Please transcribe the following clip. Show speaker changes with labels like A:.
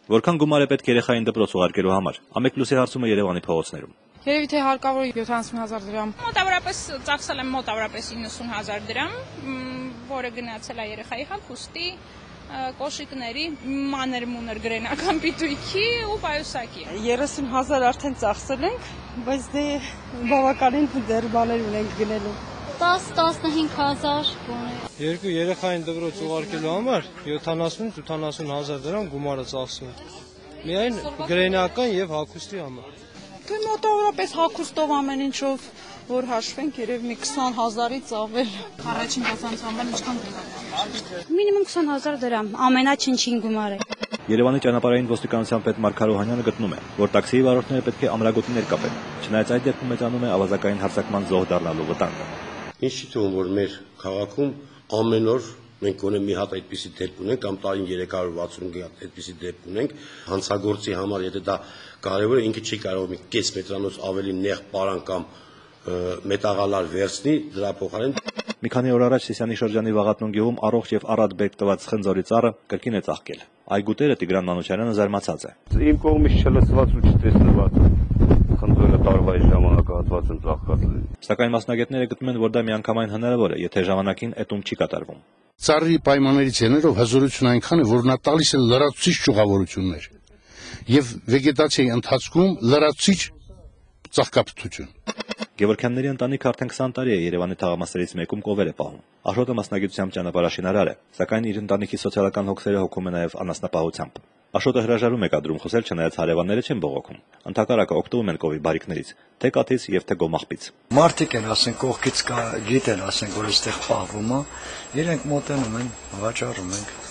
A: Որքան գումար է պետք երեխային դպրոց ուղարկելու համար, Ամեկլուսի հարցումը Երևանի փողոցներում։
B: Երևի թե հարկավոր 70,000 դրամ։
C: Մոտավորապես ծախսել եմ մոտավորապես 90,000 դրամ, որը գնացել է երեխայի հագուստի, կոշիկների, մանր-մունր գրենական պիտույքի ու պայուսակի։
B: 30,000 արդեն ծախսել ենք, բայց դե բավականին դեռ բաներ ունենք գնելու։
D: 10-15,000
E: Երկու երեխային դպրոց ուղարկելու համար 70-80,000 դրամ գումար է ծախսում։ Միայն գրենական եւ հագուստի համար։
B: Թե մոտավորապես հագուստով ամեն ինչով որ հաշվենք երևի 20,000-ից ավել։
C: Առաջին դասանցման ինչքան դրամ։
D: Մինիմում 20,000 դրամ, ամենաչնչին գումարը։
A: Երևանի ճանապարհային ոստիկանության պետ Մարգար Օհանյանը գտնում է, որ տաքսիի վարորդները պետք է ամրագոտիներ կապեն, չնայած այդ դեպքում մեծանում է ավազակային հարձակման զոհ դառնալու վտանգը։
F: Ինչ չի թվում, որ մեր քաղաքում ամեն օր մենք ունենք մի հատ այդպիսի դեպք ունենք կամ տարին 360 հատ այդպիսի դեպք ունենք, հանցագործի համար, եթե դա կարևոր է, ինքը չի կարող մի կես մետրանոց ավելի նեղ պարան կամ մետաղալար վերցնի, դրա փոխարեն։
A: Մի քանի օր առաջ Սիսիանի շրջանի Վաղատնուն գյուղում առողջ եւ առատ բեկ տված խնձորի ծառը կրկին է ծաղկել։ Այգուտերը Տիգրան Մանուչարյանը զարմացած է։
G: Իմ կողմից չլսված ու չտեսնված խնձորը տարվա ժամանակահատվածում ծաղկած լինի։
A: Սակայն մասնագետները գտնում են, որ դա միանգամայն հնարավոր է, եթե ժամանակին էտում չի կատարվում։
H: Ծառի պայմաններից ելնելով հզորությունը այնքան է, որ նա տալիս է լրացուցիչ ճյուղավորություններ եւ վեգետացիայի ընթացքում լրացուցիչ ծաղկափթթություն։
A: Գևորգյանների ընտանիքը արդեն 20 տարի է Երևանի թաղամասերից մեկում կովեր է պահում։ Աշոտը մասնագիտությամբ ճանապարհաշինարար է, սակայն իր ընտանիքի սոցիալական հոգսերը հոգում է նաև անասնապահությամբ։ Աշոտը հրաժարվում է կադրում խոսել, չնայած հարևանները չեն բողոքում։ Ընդհակառակը օգտվում են կովի բարիքներից, թե կաթից եւ թե գոմաղբից։
I: Մարդիկ են, ասենք, կողքից գիտեն, ասենք, որ այստեղ պահվում է, իրենք մոտենում են, վաճառում են։